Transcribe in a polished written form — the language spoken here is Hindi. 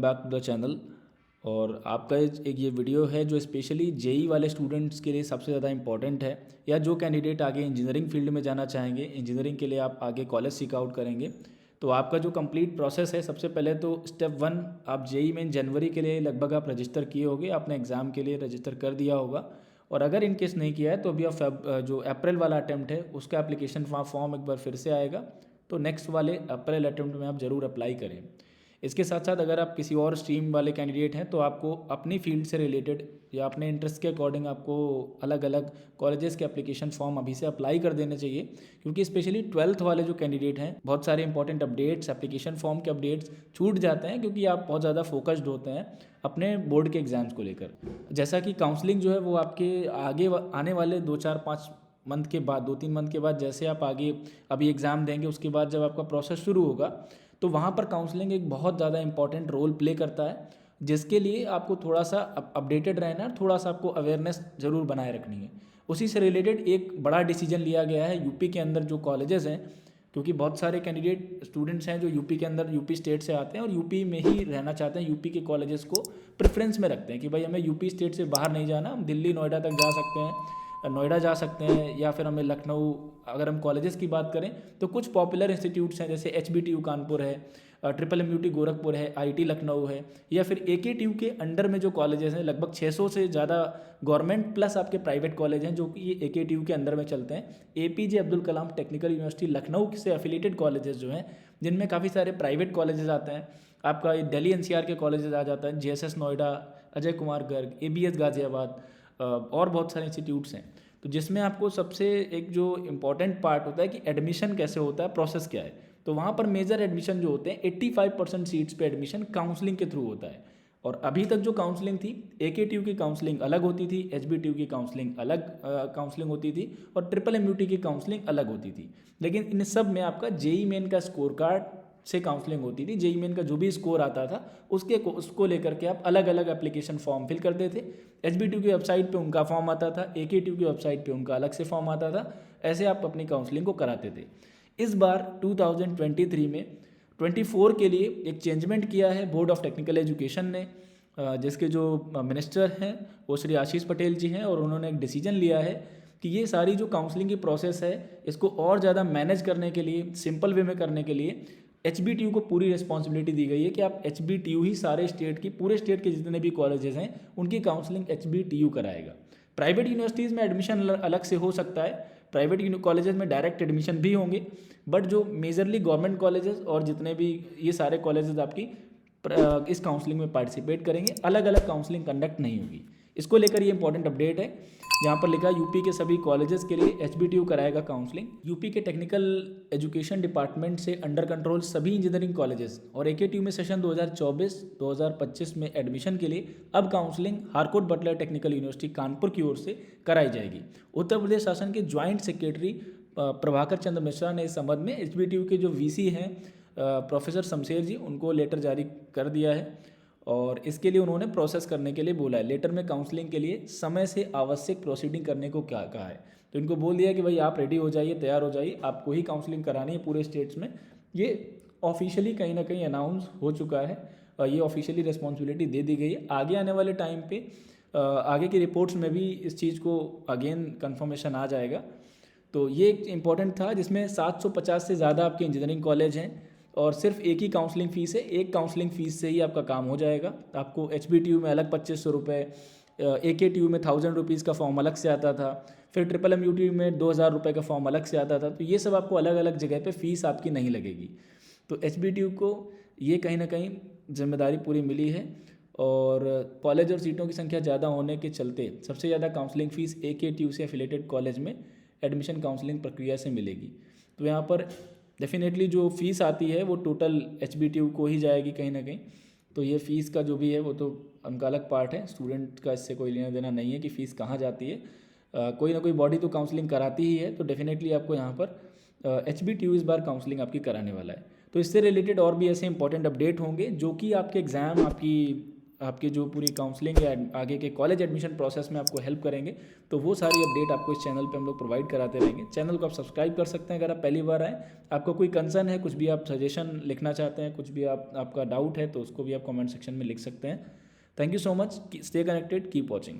Back to the channel. और आपका एक ये वीडियो है जो स्पेशली जेई वाले स्टूडेंट्स के लिए सबसे ज़्यादा इंपॉर्टेंट है, या जो कैंडिडेट आगे इंजीनियरिंग फील्ड में जाना चाहेंगे, इंजीनियरिंग के लिए आप आगे कॉलेज सीक आउट करेंगे। तो आपका जो कंप्लीट प्रोसेस है, सबसे पहले तो स्टेप 1, आप जेई में जनवरी के लिए लगभग आप रजिस्टर किए होंगे, आपने एग्ज़ाम के लिए रजिस्टर कर दिया होगा। और अगर इन केस नहीं किया है तो अभी आप जो अप्रैल वाला अटैम्प्ट है उसका एप्लीकेशन फॉर्म एक बार फिर से आएगा, तो नेक्स्ट वाले अप्रैल अटैम्प्ट में आप ज़रूर अप्लाई करें। इसके साथ साथ अगर आप किसी और स्ट्रीम वाले कैंडिडेट हैं तो आपको अपनी फील्ड से रिलेटेड या अपने इंटरेस्ट के अकॉर्डिंग आपको अलग अलग कॉलेजेस के एप्लीकेशन फॉर्म अभी से अप्लाई कर देने चाहिए, क्योंकि स्पेशली 12th वाले जो कैंडिडेट हैं बहुत सारे इंपॉर्टेंट अपडेट्स, एप्लीकेशन फॉर्म के अपडेट्स छूट जाते हैं, क्योंकि आप बहुत ज़्यादा फोकस्ड होते हैं अपने बोर्ड के एग्ज़ाम्स को लेकर। जैसा कि काउंसलिंग जो है वो आपके आगे आने वाले 2-4-5 मंथ के बाद, 2-3 मंथ के बाद, जैसे आप आगे अभी एग्ज़ाम देंगे उसके बाद जब आपका प्रोसेस शुरू होगा तो वहाँ पर काउंसलिंग एक बहुत ज़्यादा इंपॉर्टेंट रोल प्ले करता है, जिसके लिए आपको थोड़ा सा अपडेटेड रहना है, थोड़ा सा आपको अवेयरनेस ज़रूर बनाए रखनी है। उसी से रिलेटेड एक बड़ा डिसीजन लिया गया है यूपी के अंदर जो कॉलेजेस हैं, क्योंकि बहुत सारे कैंडिडेट स्टूडेंट्स हैं जो यूपी के अंदर, यूपी स्टेट से आते हैं और यूपी में ही रहना चाहते हैं, यूपी के कॉलेजेस को प्रेफरेंस में रखते हैं कि भाई हमें यूपी स्टेट से बाहर नहीं जाना, हम दिल्ली नोएडा तक जा सकते हैं, नोएडा जा सकते हैं, या फिर हमें लखनऊ। अगर हम कॉलेजेस की बात करें तो कुछ पॉपुलर इंस्टीट्यूट्स हैं, जैसे HBTU कानपुर है, MMUT गोरखपुर है, IIT लखनऊ है, या फिर AKTU के अंडर में जो कॉलेजेस हैं, लगभग 600 से ज़्यादा गवर्नमेंट प्लस आपके प्राइवेट कॉलेज हैं जो कि ये AKTU के अंदर में चलते हैं। APJ Abdul Kalam technical university Lucknow से एफिलेटेड कॉलेजेस जो हैं, जिनमें काफ़ी सारे प्राइवेट कॉलेजेस आते हैं। आपका दिल्ली NCR के कॉलेजेस आ जाता है, JSS नोएडा, अजय कुमार गर्ग, ABS गाज़ियाबाद, और बहुत सारे इंस्टीट्यूट्स हैं। तो जिसमें आपको सबसे एक जो इम्पॉर्टेंट पार्ट होता है कि एडमिशन कैसे होता है, प्रोसेस क्या है, तो वहाँ पर मेजर एडमिशन जो होते हैं 85% सीट्स पे एडमिशन काउंसलिंग के थ्रू होता है। और अभी तक जो काउंसलिंग थी, AKTU की काउंसलिंग अलग होती थी, HBTU की काउंसलिंग अलग काउंसलिंग होती थी, और MMUT की काउंसलिंग अलग होती थी। लेकिन इन सब में आपका जेई मेन का स्कोर कार्ड से काउंसलिंग होती थी। जेई मेन का जो भी स्कोर आता था उसको लेकर के आप अलग अलग एप्लीकेशन फॉर्म फिल करते थे। HBTU की वेबसाइट पे उनका फॉर्म आता था, AKTU की वेबसाइट पे उनका अलग से फॉर्म आता था। ऐसे आप अपनी काउंसलिंग को कराते थे। इस बार 2023 में 24 के लिए एक चेंजमेंट किया है बोर्ड ऑफ टेक्निकल एजुकेशन ने, जिसके जो मिनिस्टर हैं वो श्री आशीष पटेल जी हैं, और उन्होंने एक डिसीजन लिया है कि ये सारी जो काउंसलिंग की प्रोसेस है इसको और ज़्यादा मैनेज करने के लिए, सिंपल वे में करने के लिए HBTU को पूरी रिस्पॉन्सिबिलिटी दी गई है कि आप HBTU ही सारे स्टेट की, पूरे स्टेट के जितने भी कॉलेजेस हैं उनकी काउंसलिंग HBTU कराएगा। प्राइवेट यूनिवर्सिटीज़ में एडमिशन अलग से हो सकता है, प्राइवेट कॉलेजेस में डायरेक्ट एडमिशन भी होंगे, बट जो मेजरली गवर्नमेंट कॉलेजेस और जितने भी ये सारे कॉलेजेस आपकी इस काउंसलिंग में पार्टिसिपेट करेंगे, अलग अलग काउंसलिंग कंडक्ट नहीं होगी। इसको लेकर ये इंपॉर्टेंट अपडेट है, जहाँ पर लिखा यूपी के सभी कॉलेजेस के लिए HBTU कराएगा काउंसलिंग। यूपी के टेक्निकल एजुकेशन डिपार्टमेंट से अंडर कंट्रोल सभी इंजीनियरिंग कॉलेजेस और AKTU में सेशन 2024-2025 में एडमिशन के लिए अब counselling Harcourt Butler technical university Kanpur की ओर से कराई जाएगी। उत्तर प्रदेश शासन के ज्वाइंट सेक्रेटरी प्रभाकर चंद्र मिश्रा ने इस संबंध में HBTU के जो VC हैं प्रोफेसर शमशेर जी, उनको लेटर जारी कर दिया है, और इसके लिए उन्होंने प्रोसेस करने के लिए बोला है। लेटर में काउंसलिंग के लिए समय से आवश्यक प्रोसीडिंग करने को क्या कहा है, तो इनको बोल दिया कि भाई आप रेडी हो जाइए, तैयार हो जाइए, आपको ही काउंसलिंग करानी है पूरे स्टेट्स में। ये ऑफिशियली कहीं ना कहीं अनाउंस हो चुका है, और ये ऑफिशियली रिस्पॉन्सिबिलिटी दे दी गई है। आगे आने वाले टाइम पे आगे की रिपोर्ट्स में भी इस चीज़ को अगेन कन्फर्मेशन आ जाएगा। तो ये एक इम्पॉर्टेंट था, जिसमें 750 से ज़्यादा आपके इंजीनियरिंग कॉलेज हैं, और सिर्फ एक ही काउंसलिंग फ़ीस है। एक काउंसलिंग फ़ीस से ही आपका काम हो जाएगा। आपको HBTU में अलग 2500 रुपये, AKTU में 1000 रुपीज़ का फॉर्म अलग से आता था, फिर MMUT में 2000 रुपये का फॉर्म अलग से आता था। तो ये सब आपको अलग अलग जगह पे फ़ीस आपकी नहीं लगेगी। तो HBTU को ये कहीं ना कहीं जिम्मेदारी पूरी मिली है, और कॉलेज और सीटों की संख्या ज़्यादा होने के चलते सबसे ज़्यादा काउंसलिंग फ़ीस AKTU से एफिलेटेड कॉलेज में एडमिशन काउंसलिंग प्रक्रिया से मिलेगी। तो यहाँ पर डेफिनेटली जो फ़ीस आती है वो टोटल HBTU को ही जाएगी कहीं ना कहीं। तो ये फ़ीस का जो भी है वो तो उनका अलग पार्ट है, स्टूडेंट का इससे कोई लेना देना नहीं है कि फ़ीस कहाँ जाती है। कोई ना कोई बॉडी तो काउंसलिंग कराती ही है, तो डेफिनेटली आपको यहाँ पर HBTU इस बार काउंसलिंग आपकी कराने वाला है। तो इससे रिलेटेड और भी ऐसे इंपॉर्टेंट अपडेट होंगे जो कि आपके एग्ज़ाम, आपकी आपके जो पूरी काउंसलिंग या आगे के कॉलेज एडमिशन प्रोसेस में आपको हेल्प करेंगे। तो वो सारी अपडेट आपको इस चैनल पे हम लोग प्रोवाइड कराते रहेंगे। चैनल को आप सब्सक्राइब कर सकते हैं अगर आप पहली बार आए। आपको कोई कंसर्न है, कुछ भी आप सजेशन लिखना चाहते हैं, कुछ भी आपका डाउट है, तो उसको भी आप कमेंट सेक्शन में लिख सकते हैं। Thank you so much. Stay connected, keep watching.